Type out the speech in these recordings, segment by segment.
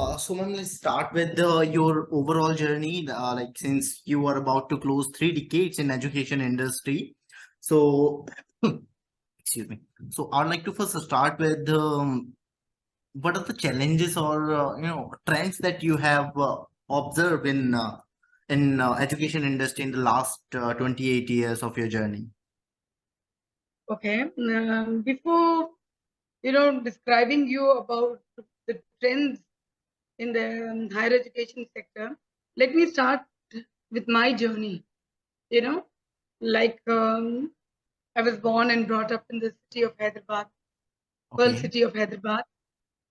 So ma'am, let's start with your overall journey. Like since you are about to close 3 decades in education industry, so excuse me. So I'd like to first start with what are the challenges or trends that you have observed in education industry in the last 28 years of your journey? Okay. Before describing you about the trends in the higher education sector, let me start with my journey. You know, like I was born and brought up in the city of Hyderabad, Pearl Okay, City of Hyderabad,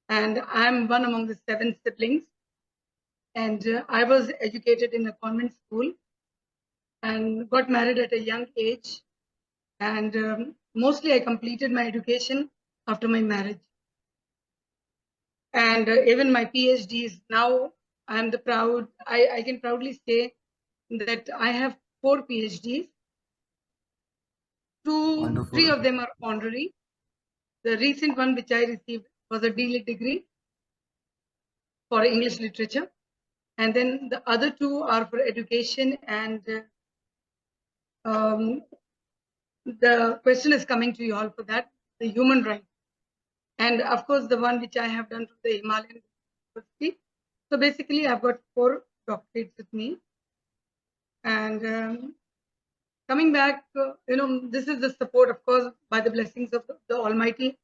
and I'm one among the 7 siblings. And I was educated in a convent school and got married at a young age. And mostly I completed my education after my marriage. And even my PhDs now, I can proudly say that I have 4 PhDs. Three wonderful. of them are honorary. The recent one which I received was a D.Litt degree for English literature, and then the other 2 are for education. And um, the question is coming to you all for that, the human rights, and of course the one which I have done from the Himalayan University. So basically, I've got 4 doctorates with me, and coming back, this is the support, of course, by the blessings of the Almighty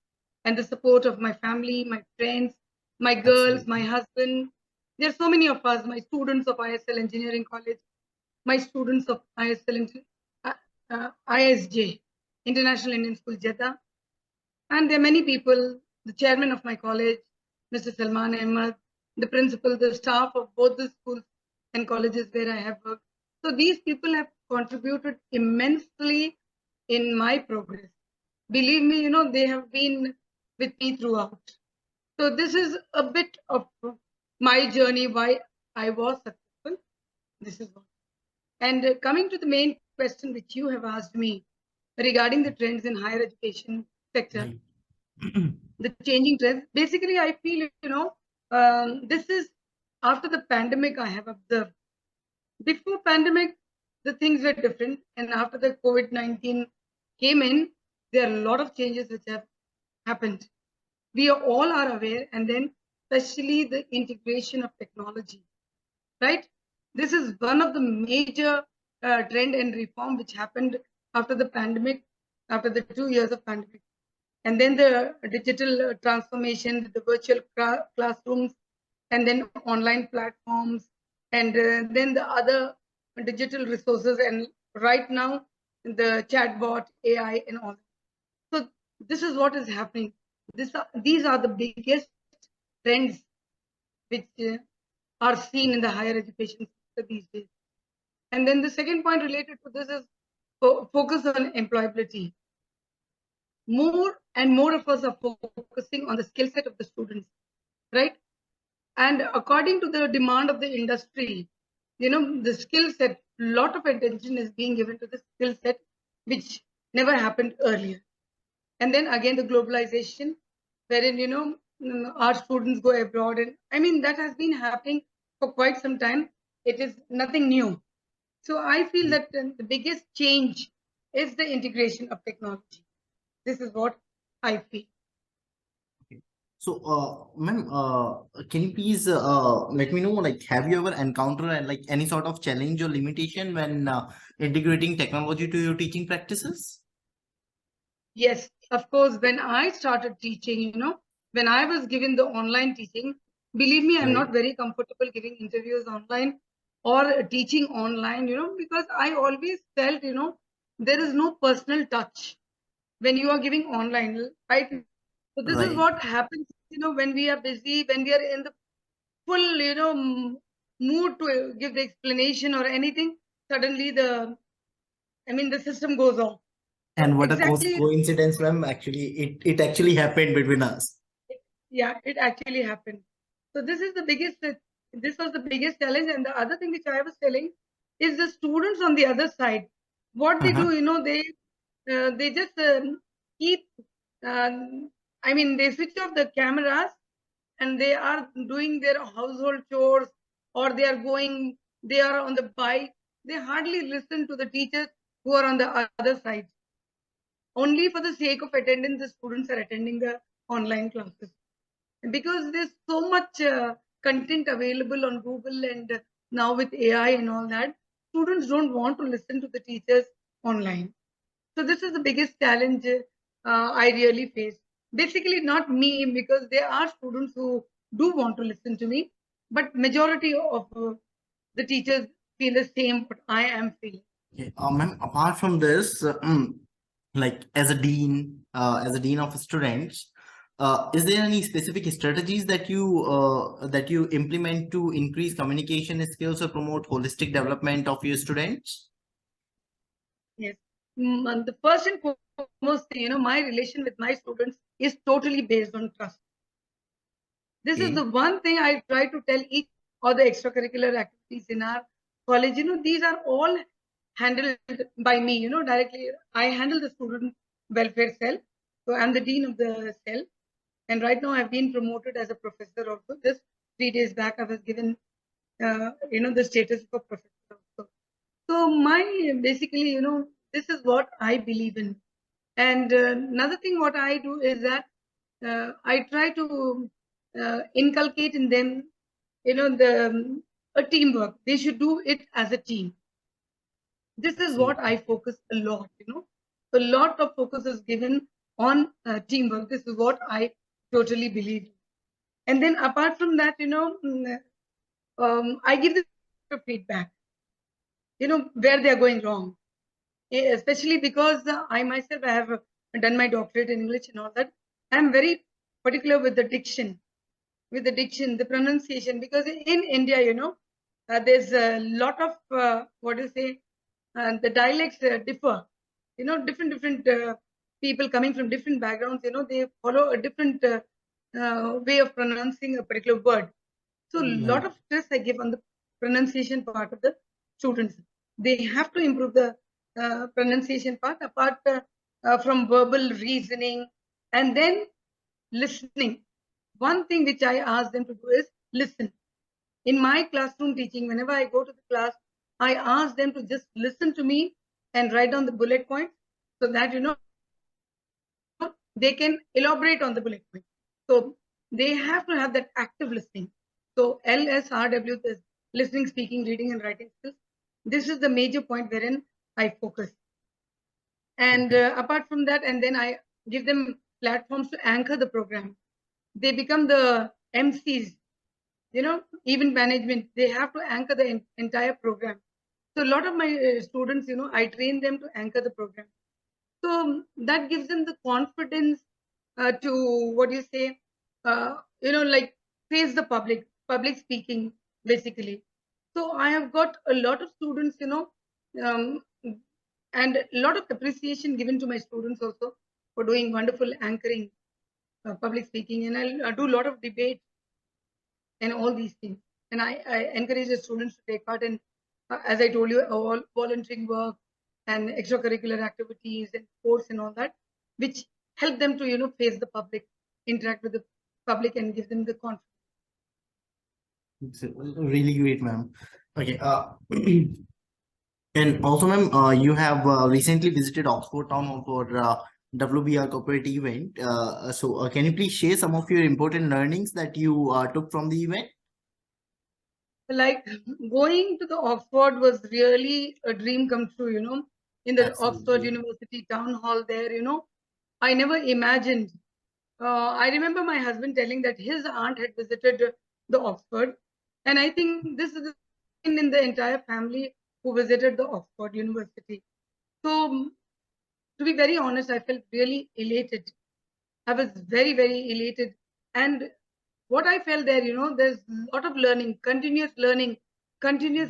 and the support of my family, my friends, my girls, my Absolutely. husband. There are so many of us, my students of ISL Engineering College, my students of ISJ, International Indian School, Jeddah. And there are many people, the chairman of my college, Mr. Salman Ahmad, the principal, the staff of both the schools and colleges where I have worked. So these people have contributed immensely in my progress. Believe me, they have been with me throughout. So this is a bit of my journey, why I was successful. This is what. And coming to the main question which you have asked me regarding the trends in higher education sector, Right. the changing trends. Basically, I feel, this is after the pandemic I have observed. Before pandemic, the things were different. And after the COVID-19 came in, there are a lot of changes which have happened. We all are aware, and then especially the integration of technology, right? This is one of the major trend and reform which happened after the pandemic, after the 2 years of pandemic. And then the digital transformation, the virtual classrooms, and then online platforms, and then the other digital resources, and right now the chatbot, AI, and all. So this is what is happening. These are the biggest trends which are seen in the higher education sector these days. And then the second point related to this is focus on employability. More and more of us are focusing on the skill set of the students, right? And according to the demand of the industry, the skill set, lot of attention is being given to the skill set, which never happened earlier. And then again, the globalization, wherein, our students go abroad. And I mean, that has been happening for quite some time. It is nothing new. So I feel that the biggest change is the integration of technology. This is what I feel. So, ma'am, can you please let me know, like, have you ever encountered like any sort of challenge or limitation when integrating technology to your teaching practices? Yes, of course, when I started teaching, when I was given the online teaching, believe me, I'm Right. not very comfortable giving interviews online or teaching online, because I always felt, there is no personal touch when you are giving online, right? So this is Right. what happens, when we are busy, when we are in the full, mood to give the explanation or anything, suddenly the system goes off. So And what a exactly, coincidence, ma'am. Actually, it actually happened between us. yeah, it actually happened. So this was the biggest challenge. And the other thing which I was telling is the students on the other side, what they Uh-huh. do, they just keep, um, they switch off the cameras and they are doing their household chores, or they are on the bike, they hardly listen to the teachers who are on the other side. Only for the sake of attendance, the students are attending the online classes. Because there's so much content available on Google, and now with AI and all that, students don't want to listen to the teachers online. So this is the biggest challenge I really face. Basically, not me, because there are students who do want to listen to me, but majority of the teachers feel the same what I am feeling. Okay. Ma'am, apart from this, like as a dean of students, is there any specific strategies that you implement to increase communication skills or promote holistic development of your students? Yes. And the first and foremost thing, my relation with my students is totally based on trust. This is Okay. the one thing I try to tell each of the extracurricular activities in our college. These are all handled by me, directly. I handle the student welfare cell. So I'm the dean of the cell. And right now I've been promoted as a professor also. Just 3 days back, I was given, the status of a professor also. So basically, this is what I believe in. And another thing what I do is that I try to inculcate in them, a teamwork. They should do it as a team. This is what I focus a lot. A lot of focus is given on teamwork. This is what I totally believe in. And then apart from that, I give them feedback. Where they are going wrong. Especially because I myself have done my doctorate in English and all that. I'm very particular with the diction, the pronunciation, because in India, there's a lot of what do you say, the dialects differ. Different people coming from different backgrounds, they follow a different way of pronouncing a particular word. So a lot of stress I give on the pronunciation part of the students. They have to improve the pronunciation part, apart from verbal reasoning, and then listening. One thing which I ask them to do is listen. In my classroom teaching, whenever I go to the class, I ask them to just listen to me and write down the bullet points, so that they can elaborate on the bullet points. So they have to have that active listening. So LSRW, this listening, speaking, reading, and writing skills. This is the major point wherein I focus. And apart from that, and then I give them platforms to anchor the program. They become the MCs, event management. They have to anchor the entire program. So a lot of my students, I train them to anchor the program. So that gives them the confidence to, what do you say, like face the public speaking, basically. So I have got a lot of students, um, and a lot of appreciation given to my students also for doing wonderful anchoring, public speaking, and I'll do a lot of debate and all these things. And I encourage the students to take part in, as I told you, all volunteering work and extracurricular activities and sports and all that, which help them to, face the public, interact with the public, and give them the confidence. It's really great, ma'am. Okay. And also, ma'am, you have recently visited Oxford Town Hall for WBR corporate event. So, can you please share some of your important learnings that you took from the event? Like going to the Oxford was really a dream come true, in the Oxford Absolutely. University town hall there, I never imagined. I remember my husband telling that his aunt had visited the Oxford, and I think this is in the entire family who visited the Oxford University. So, to be very honest, I felt really elated. I was very, very elated. And what I felt there, there's a lot of learning, continuous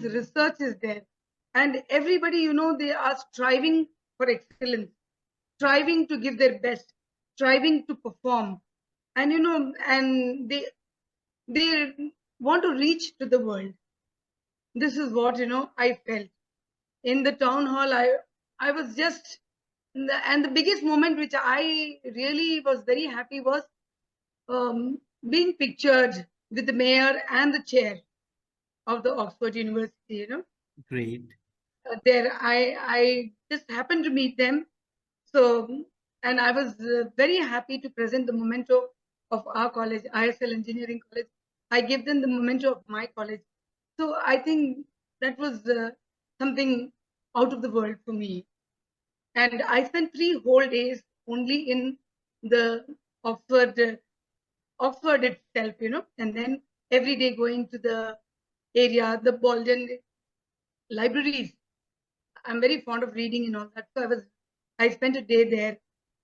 research is there. And everybody, they are striving for excellence, striving to give their best, striving to perform. And, and they want to reach to the world. This is what, I felt. In the town hall, I was just, and the biggest moment which I really was very happy was being pictured with the mayor and the chair of the Oxford University, Great. there I just happened to meet them. So, and I was very happy to present the memento of our college, ISL Engineering College. I gave them the memento of my college. So I think that was something out of the world for me. And I spent 3 whole days only in the Oxford, Oxford itself, and then every day going to the area, the Bolden libraries. I'm very fond of reading and all that. So I spent a day there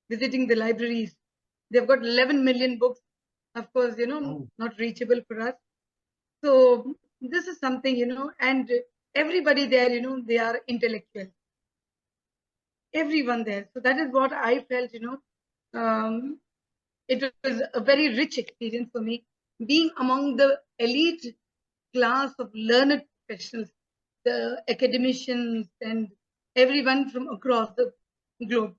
visiting the libraries. They've got 11 million books, of course, Oh, not reachable for us. So this is something, and everybody there, they are intellectual. Everyone there. So that is what I felt, um, it was a very rich experience for me being among the elite class of learned professionals, the academicians, and everyone from across the globe.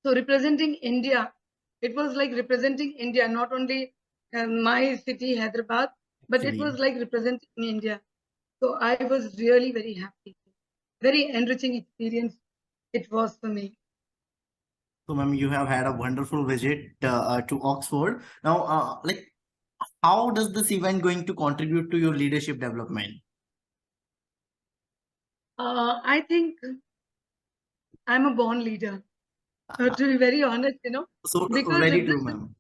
So representing India, it was like representing India, not only my city, Hyderabad, but it actually. was like representing India. So I was really very happy. Very enriching experience it was for me. So, ma'am, you have had a wonderful visit to Oxford. Now, how does this event going to contribute to your leadership development? I think I'm a born leader, to be very honest, So, because very this true, is, ma'am.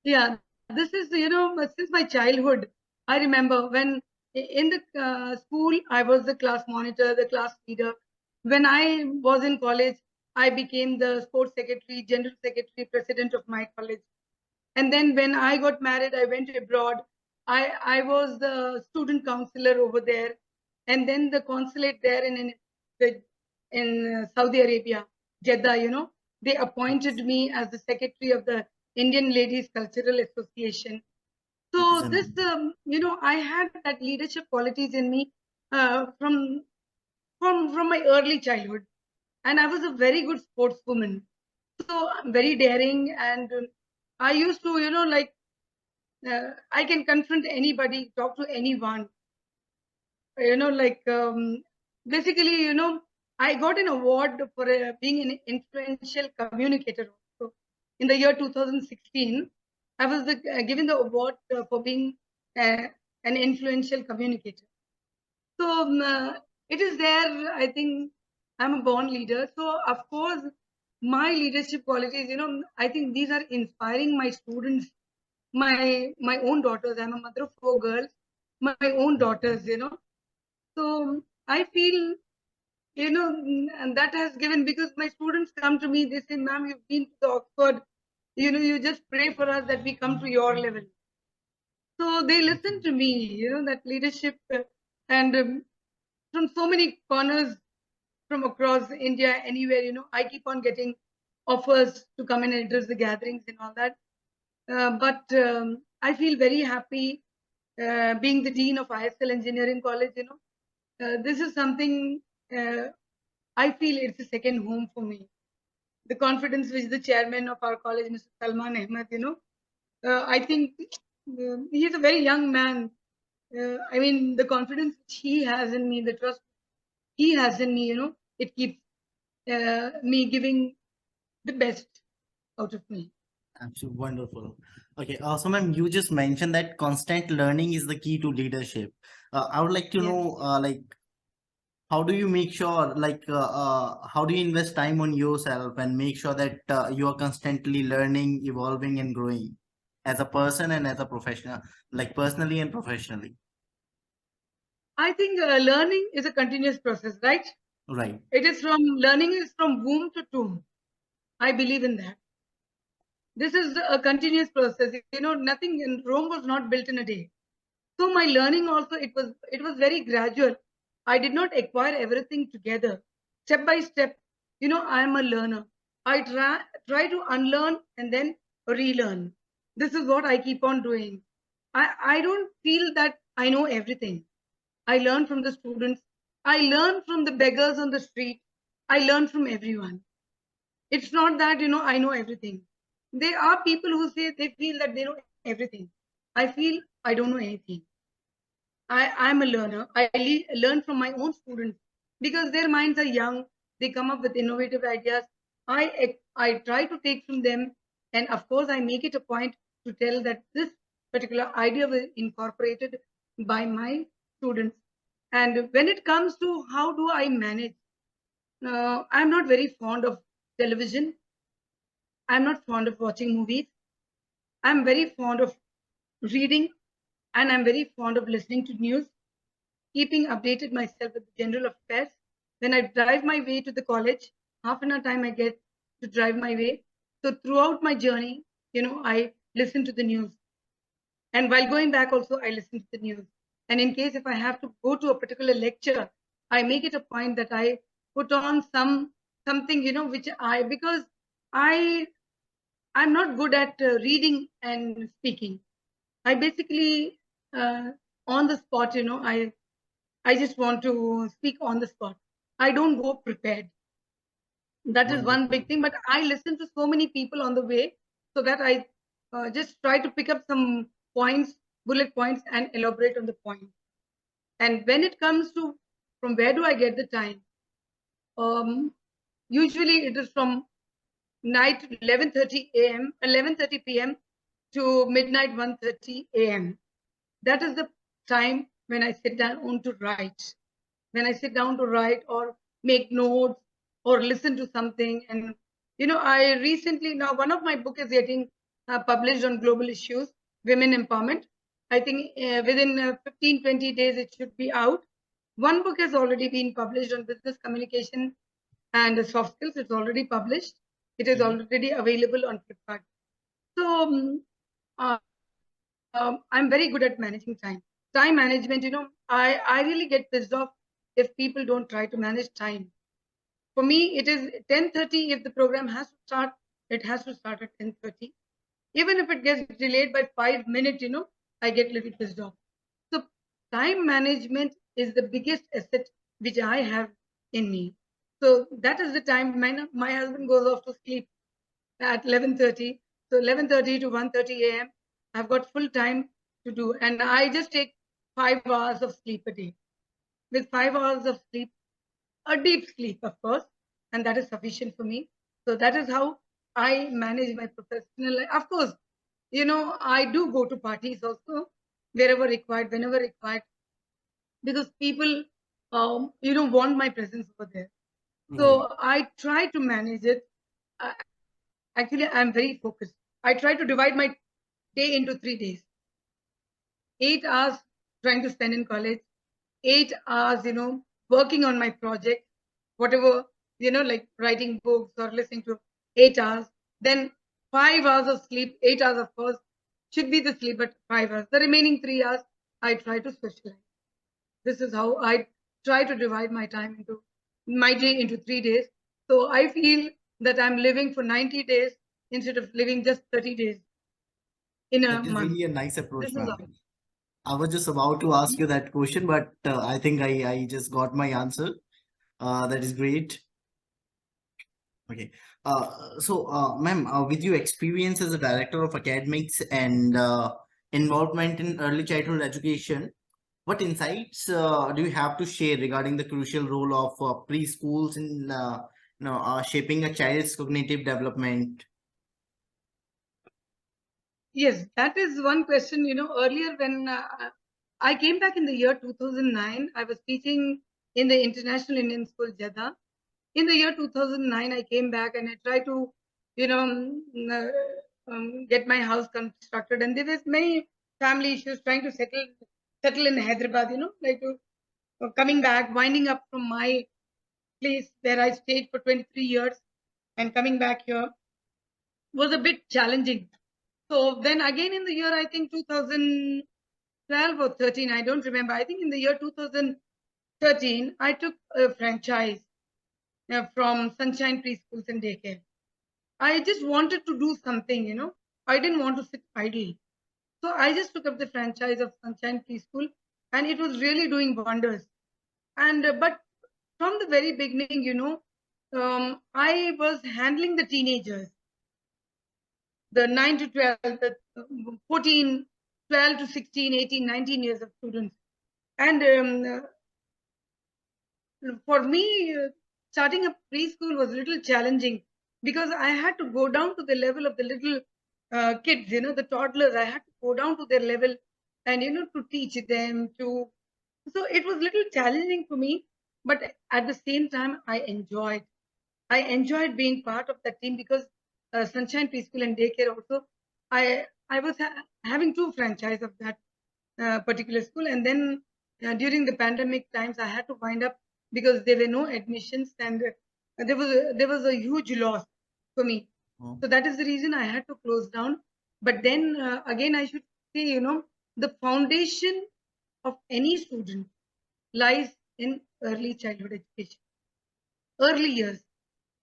yeah, this is, since my childhood. I remember when in the school, I was the class monitor, the class leader. When I was in college, I became the sports secretary, general secretary, president of my college. And then when I got married, I went abroad. I was the student counselor over there, and then the consulate there in Saudi Arabia, Jeddah. They appointed me as the secretary of the Indian Ladies Cultural Association. So this, Amazing. I had that leadership qualities in me from my early childhood, and I was a very good sportswoman. So I'm very daring, and I used to, like I can confront anybody, talk to anyone. Like basically, I got an award for being an influential communicator. Also, in the year 2016, I was given the award for being uh, an influential communicator. So it is there. I think I'm a born leader. So of course, my leadership qualities. I think these are inspiring my students, my own daughters. I'm a mother of 4 girls. My own daughters. So I feel, and that has given, because my students come to me. They say, "Ma'am, you've been to the Oxford. You just pray for us that we come to your level." So they listen to me. That leadership, and from so many corners from across India, anywhere, I keep on getting offers to come and address the gatherings and all that. But I feel very happy being the dean of ISL Engineering College. This is something I feel it's a second home for me. The confidence which the chairman of our college, Mr. Salman Ahmed, I think he is a very young man. I mean, the confidence which he has in me, the trust he has in me, it keeps me giving the best out of me. Absolutely wonderful. Okay, so ma'am, you just mentioned that constant learning is the key to leadership. I would like to Yes. know, how do you make sure, how do you invest time on yourself and make sure that you are constantly learning, evolving, and growing as a person and as a professional, like personally and professionally? I think learning is a continuous process, right? Right. Learning is from womb to tomb. I believe in that. This is a continuous process. Nothing in Rome was not built in a day. So my learning also, it was very gradual. I did not acquire everything together. Step by step, I am a learner. I try to unlearn and then relearn. This is what I keep on doing. I don't feel that I know everything. I learn from the students. I learn from the beggars on the street. I learn from everyone. It's not that I know everything. There are people who say they feel that they know everything. I feel I don't know anything. I'm a learner. I learn from my own students because their minds are young. They come up with innovative ideas. I try to take from them, and of course, I make it a point to tell that this particular idea was incorporated by my students. And when it comes to how do I manage, I'm not very fond of television. I'm not fond of watching movies. I'm very fond of reading, and I'm very fond of listening to news, keeping updated myself with the general affairs. When I drive my way to the college, half an hour time I get to drive my way. So throughout my journey, I listen to the news. And while going back also, I listen to the news. And in case if I have to go to a particular lecture, I make it a point that I put on something, which because I I'm not good at reading and speaking. I basically on the spot, I just want to speak on the spot. I don't go prepared. That is one big Wonderful. thing. But I listen to so many people on the way so that I just try to pick up some points, bullet points, and elaborate on the point. And when it comes to from where do I get the time? Um, Usually it is from night 11:30 a.m. 11:30 p.m. to midnight 1:30 a.m. That is the time when I sit down to write. When I sit down to write or make notes or listen to something. And, I recently, now one of my book is getting published on global issues, women empowerment. I think within 15, 20 days, it should be out. One book has already been published on business communication and soft skills. It's already published. It is Mhm. already available on Flipkart. So uh, I'm very good at managing time. Time management, I really get pissed off if people don't try to manage time. For me, it is 10:30. If the program has to start, it has to start at 10:30. Even if it gets delayed by 5 minutes, I get a little pissed off. So time management is the biggest asset which I have in me. So that is the time my husband goes off to sleep at 11:30. So 11:30 to 1:30 a.m. I've got full time to do, and I just take 5 hours of sleep a day. With 5 hours of sleep, a deep sleep, of course, and that is sufficient for me. So that is how I manage my professional life. Of course, I do go to parties also wherever required, whenever required, because people, want my presence over there. Right. So I try to manage it. Actually, I'm very focused. I try to divide my day into 3 days. 8 hours trying to spend in college, 8 hours, working on my project, whatever, like writing books or listening to 8 hours. Then 5 hours of sleep, 8 hours, of course, should be the sleep, but 5 hours. The remaining 3 hours, I try to socialize. This is how I try to divide my day into 3 days. So I feel that I'm living for 90 days instead of living just 30 days in a That is month. really a nice approach, This is ma'am. how. I was just about to ask you that question, but I think I just got my answer. That is great. Okay. Ma'am, with your experience as a director of academics and involvement in early childhood education, what insights do you have to share regarding the crucial role of preschools in shaping a child's cognitive development? Yes, that is one question. Earlier when I came back in the year 2009, I was teaching in the International Indian School, Jeddah. In the year 2009, I came back and I tried to, get my house constructed. And there was many family issues trying to settle in Hyderabad, like coming back, winding up from my place where I stayed for 23 years and coming back here was a bit challenging. So then again in the year, I think 2012 or 13, I don't remember. I think in the year 2013, I took a franchise from Sunshine Preschools and Daycare. I just wanted to do something, I didn't want to sit idle. So I just took up the franchise of Sunshine Preschool and it was really doing wonders. And but from the very beginning, I was handling the teenagers, the 9 to 12, the 14, 12 to 16, 18, 19 years of students. And for me, starting a preschool was a little challenging because I had to go down to the level of the little kids, the toddlers. I had to go down to their level and, to teach them to. So it was a little challenging for me, but at the same time, I enjoyed being part of that team because Sunshine Preschool and Daycare also, I was having two franchise of that particular school. And then during the pandemic times, I had to wind up because there were no admissions, and there was a huge loss for me. Oh, So that is the reason I had to close down. But then again, I should say, the foundation of any student lies in early childhood education, early years,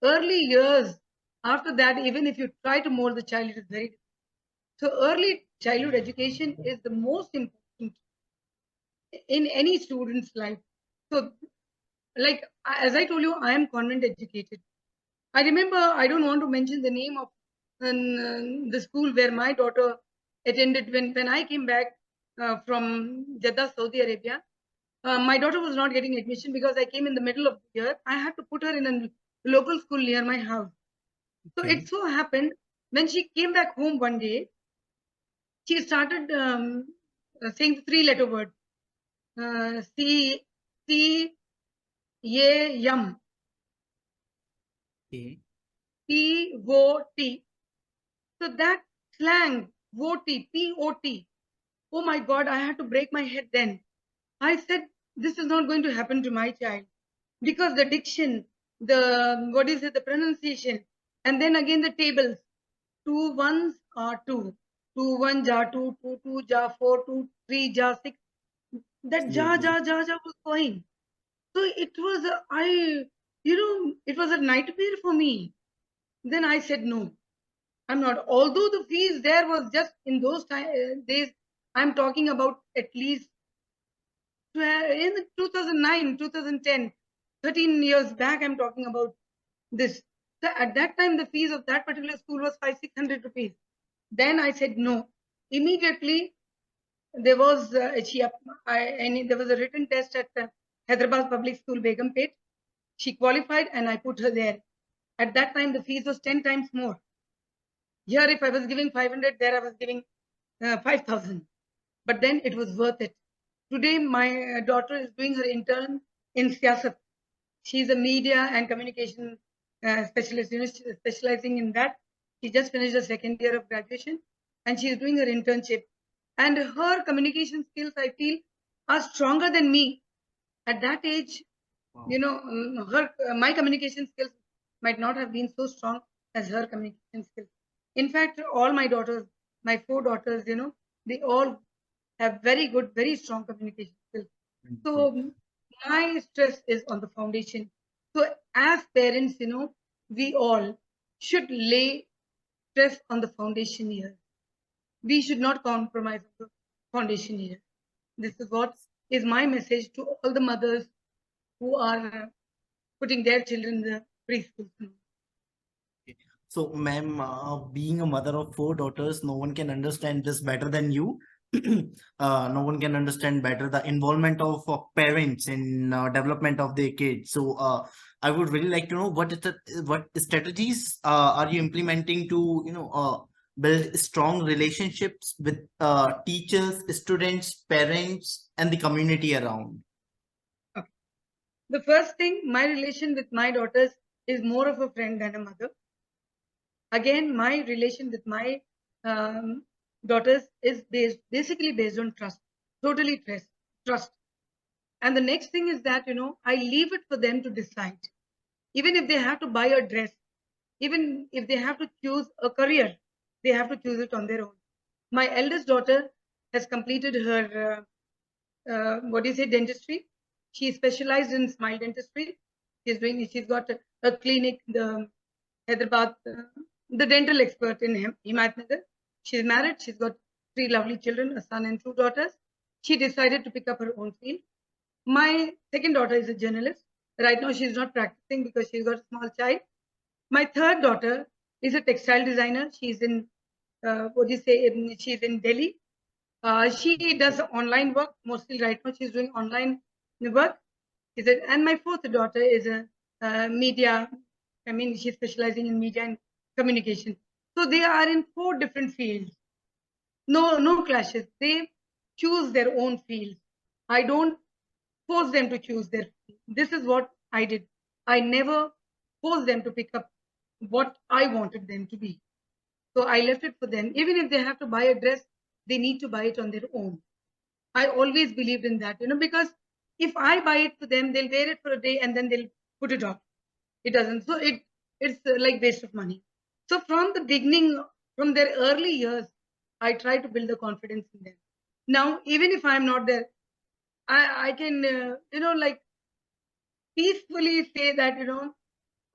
early years. After that, even if you try to mold the child, it is very difficult. So early childhood education is the most important in any student's life. So, like as I told you, I am convent educated. I remember, I don't want to mention the name of the school where my daughter attended when I came back from Jeddah, Saudi Arabia. My daughter was not getting admission because I came in the middle of the year. I had to put her in a local school near my house. So okay. it so happened when she came back home one day, she started saying the three-letter word, C, C, Ye, Yum, Okay. P-O-T. So that slang, VOT, P-O-T. Oh my God, I had to break my head then. I said, this is not going to happen to my child because the diction, the pronunciation, and then again the tables. Two ones are two. Two one ja two, two two ja four, two three ja six. That Absolutely. ja was going. So it was it was a nightmare for me. Then I said no, I'm not. Although the fees there was just in those days, I'm talking about at least in 2009, 2010, 13 years back. I'm talking about this. So at that time, the fees of that particular school was 500-600 rupees. Then I said no. Immediately there was there was a written test at Hyderabad Public School, Begumpet. She qualified and I put her there. At that time, the fees was 10 times more. Here, if I was giving 500, there I was giving 5,000. But then it was worth it. Today, my daughter is doing her intern in Siyasat. She's a media and communication specialist, specializing in that. She just finished the second year of graduation and she's doing her internship. And her communication skills, I feel, are stronger than me. At that age, Wow. my communication skills might not have been so strong as her communication skills. In fact, all my daughters, my four daughters, they all have very good, very strong communication skills. Wonderful. So my stress is on the foundation. So as parents, we all should lay stress on the foundation here. We should not compromise on the foundation here. This is what is my message to all the mothers who are putting their children in the preschool. So, ma'am, being a mother of four daughters, no one can understand this better than you. No one can understand better the involvement of parents in development of their kids. So, I would really like to know what strategies are you implementing to build strong relationships with teachers, students, parents, and the community around. Okay. The first thing, my relation with my daughters is more of a friend than a mother. Again, my relation with my daughters is basically based on trust, totally trust. And the next thing is that, I leave it for them to decide. Even if they have to buy a dress, even if they have to choose a career, they have to choose it on their own. My eldest daughter has completed her, dentistry. She specialized in smile dentistry. She's got a clinic, the Hyderabad, the dental expert in Himayatnagar. She's married. She's got three lovely children, a son and two daughters. She decided to pick up her own field. My second daughter is a journalist. Right now, she's not practicing because she's got a small child. My third daughter is a textile designer. She's in what do you say? She's in Delhi. She does online work mostly right now. She's doing online work. And my fourth daughter is a media. I mean, she's specializing in media and communication. So they are in 4 different fields. No clashes. They choose their own fields. I don't force them to choose their field. This is what I did. I never forced them to pick up what I wanted them to be. So I left it for them. Even if they have to buy a dress, they need to buy it on their own. I always believed in that, because if I buy it for them, they'll wear it for a day and then they'll put it off. It doesn't. So it's like waste of money. So from the beginning, from their early years, I try to build the confidence in them. Now, even if I'm not there, I can, like peacefully say that,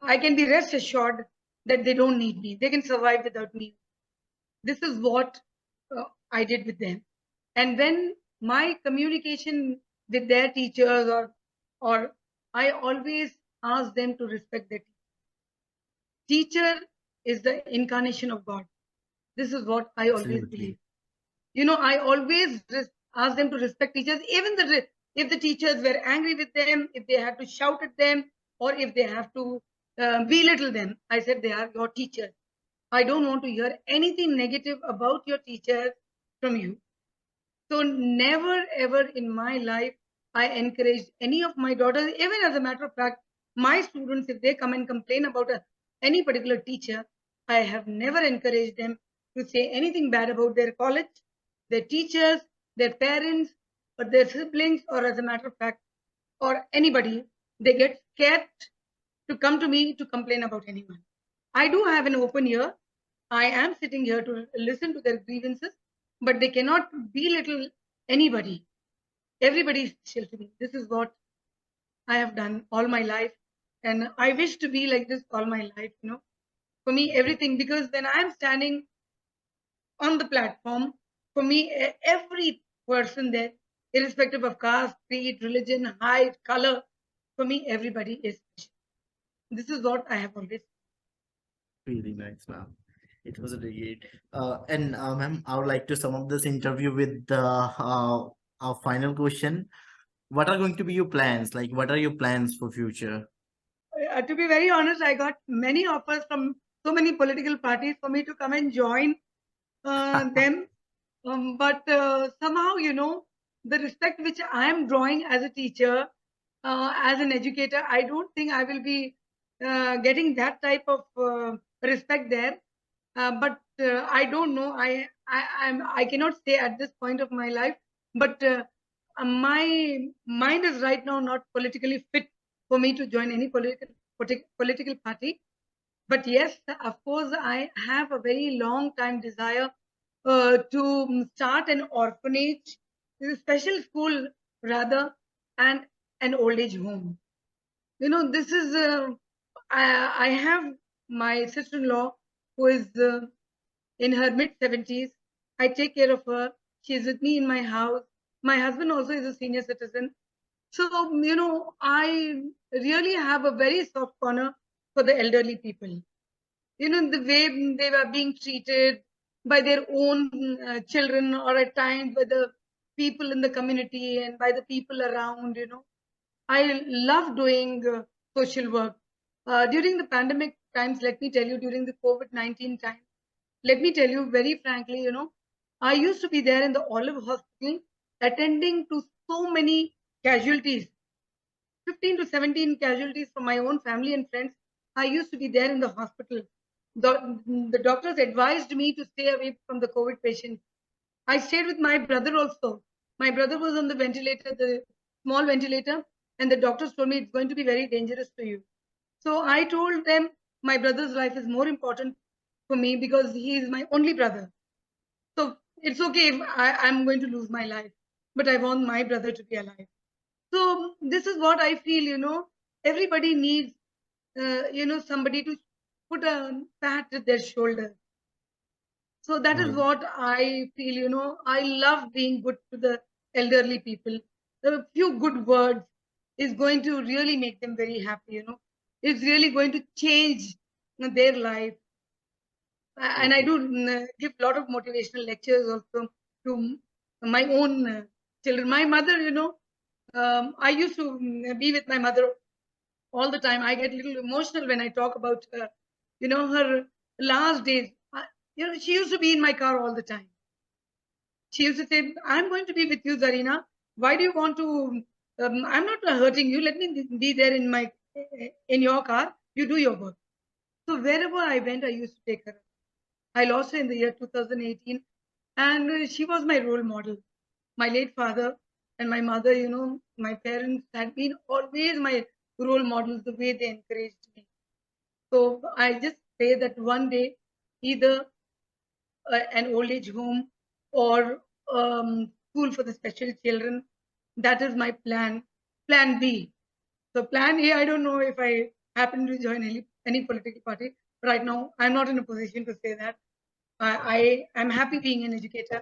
I can be rest assured that they don't need me. They can survive without me. This is what I did with them. And when my communication with their teachers or I always ask them to respect their teacher is the incarnation of God. This is what I always believe. I always ask them to respect teachers, even if the teachers were angry with them, if they had to shout at them, or if they have to belittle them. I said they are your teachers. I don't want to hear anything negative about your teachers from you. So never ever in my life I encouraged any of my daughters, even as a matter of fact, my students, if they come and complain about any particular teacher, I have never encouraged them to say anything bad about their college, their teachers, their parents, or their siblings, or as a matter of fact, or anybody. They get scared to come to me to complain about anyone. I do have an open ear. I am sitting here to listen to their grievances, but they cannot belittle anybody. Everybody is special to me. This is what I have done all my life. And I wish to be like this all my life, For me, everything, because when I'm standing on the platform, for me, every person there, irrespective of caste, creed, religion, height, color, for me, everybody is special. This is what I have always. Really nice, ma'am. It was really great. And ma'am, I would like to sum up this interview with our final question. What are going to be your plans? Like, what are your plans for future? To be very honest, I got many offers from so many political parties for me to come and join them. But somehow, the respect which I am drawing as a teacher, as an educator, I don't think I will be getting that type of respect there. But I don't know. I cannot say at this point of my life. But my mind is right now not politically fit for me to join any political party. But yes, of course, I have a very long time desire to start an orphanage, a special school rather, and an old age home. This is, I have my sister-in-law who is in her mid-70s. I take care of her. She's with me in my house. My husband also is a senior citizen. So, I really have a very soft corner for the elderly people. The way they were being treated by their own children, or at times by the people in the community and by the people around. I love doing social work. During the pandemic times, let me tell you, during the COVID-19 time, let me tell you very frankly, I used to be there in the Olive Hospital attending to so many casualties, 15 to 17 casualties from my own family and friends. I used to be there in the hospital. The doctors advised me to stay away from the COVID patients. I stayed with my brother also. My brother was on the ventilator, the small ventilator, and the doctors told me it's going to be very dangerous to you. So I told them my brother's life is more important for me because he is my only brother. So it's okay if I'm going to lose my life, but I want my brother to be alive. So this is what I feel, everybody needs, somebody to put a pat at their shoulder. So that is what I feel, I love being good to the elderly people. A few good words is going to really make them very happy, It's really going to change their life. And I do give a lot of motivational lectures also to my own children. My mother, I used to be with my mother all the time. I get a little emotional when I talk about her. Her last days. She used to be in my car all the time. She used to say, "I'm going to be with you, Zareena. Why do you want to? I'm not hurting you. Let me be there in your car. You do your work." So wherever I went, I used to take her. I lost her in the year 2018, and she was my role model. My late father and my mother, my parents had been always my role models, the way they encouraged me. So I just pray that one day, either an old age home or school for the special children, that is my plan. Plan B. So plan A, I don't know if I happen to join any political party. Right now, I'm not in a position to say that. I'm happy being an educator.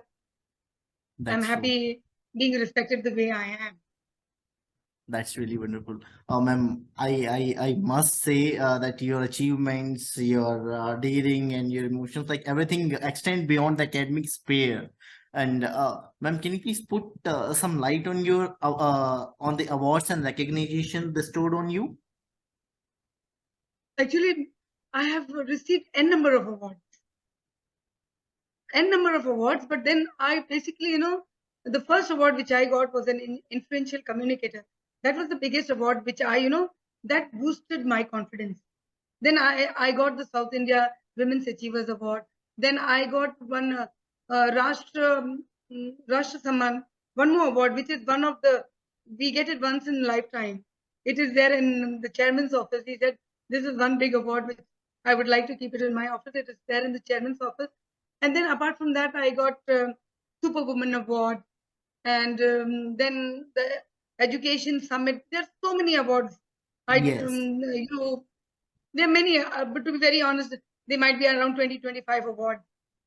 I'm That's true. happy being respected the way I am. That's really wonderful. Ma'am, I must say that your achievements, your daring and your emotions, like everything extend beyond the academic sphere. And ma'am, can you please put some light on your on the awards and recognition bestowed on you? Actually, I have received n number of awards. N number of awards, but then I basically, the first award which I got was an influential communicator. That was the biggest award which that boosted my confidence. Then I got the South India Women's Achievers Award. Then I got one Rashtra Samman, one more award, which is one of the, we get it once in a lifetime. It is there in the chairman's office. He said, this is one big award which I would like to keep it in my office. It is there in the chairman's office. And then apart from that, I got Superwoman Award. And then the Education Summit. There's so many awards. Yes. There are many, but to be very honest, they might be around 20-25 awards.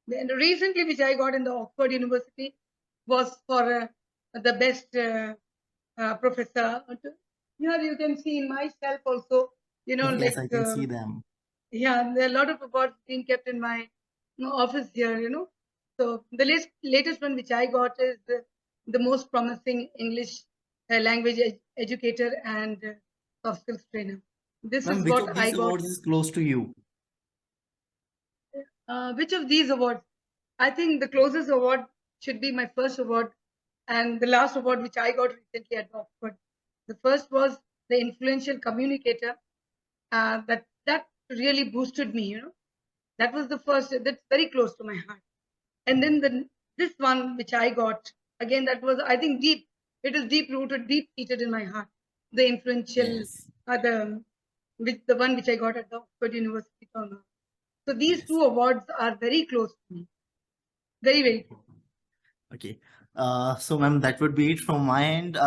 And recently, which I got in the Oxford University, was for the best professor. Here you can see in myself also, Yes, like, I can see them. yeah, there are a lot of awards being kept in my office here, So the latest one which I got is the most promising English language educator and soft skills trainer. This Ma'am, is which what of I these got. awards is close to you? Which of these awards? I think the closest award should be my first award and the last award which I got recently at Oxford. The first was the influential communicator. That really boosted me. That was the first. That's very close to my heart. And then this one which I got again, that was, I think, deep. It is deep rooted, deep seated in my heart. The influential, Yes. the one which I got at the Oxford University. So these Yes. two awards are very close to me. Very, very close. Okay. So ma'am, that would be it from my end.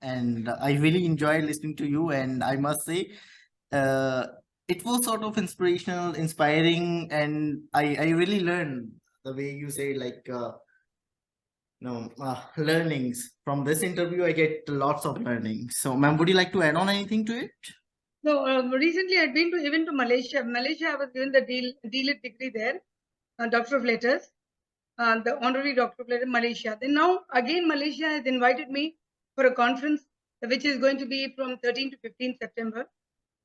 And I really enjoyed listening to you. And I must say, uh, it was sort of inspirational, inspiring, and I really learned the way you say, like, learnings from this interview. I get lots of learning. So ma'am, would you like to add on anything to it? So recently I'd been even to Malaysia. Malaysia, I was given the DLIT degree there, Doctor of Letters, the honorary Doctor of Letters, Malaysia. Then now again Malaysia has invited me for a conference which is going to be from 13 to 15 September.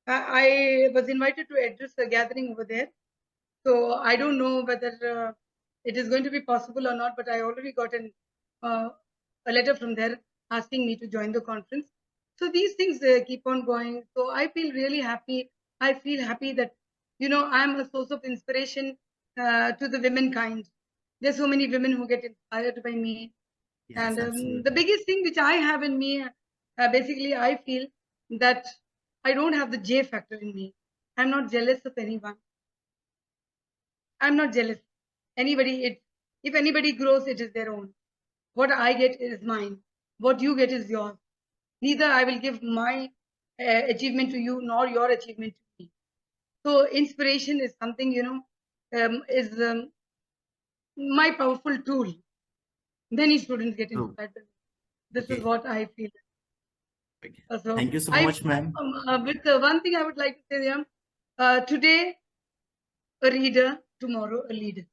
I was invited to address a gathering over there. So I don't know whether it is going to be possible or not, but I already got a letter from there asking me to join the conference. So these things keep on going. So I feel really happy. I feel happy that, I'm a source of inspiration to the womankind. There's so many women who get inspired by me. Yes, And the absolutely. biggest thing which I have in me, basically, I feel that I don't have the J factor in me. I'm not jealous of anyone. I'm not jealous. If anybody grows, it is their own. What I get is mine. What you get is yours. Neither I will give my achievement to you nor your achievement to me. So inspiration is something, is my powerful tool. Many students get So, inspired. This is okay. what I feel. Okay. So Thank you so I, much, ma'am. with one thing I would like to say, today a reader tomorrow a leader.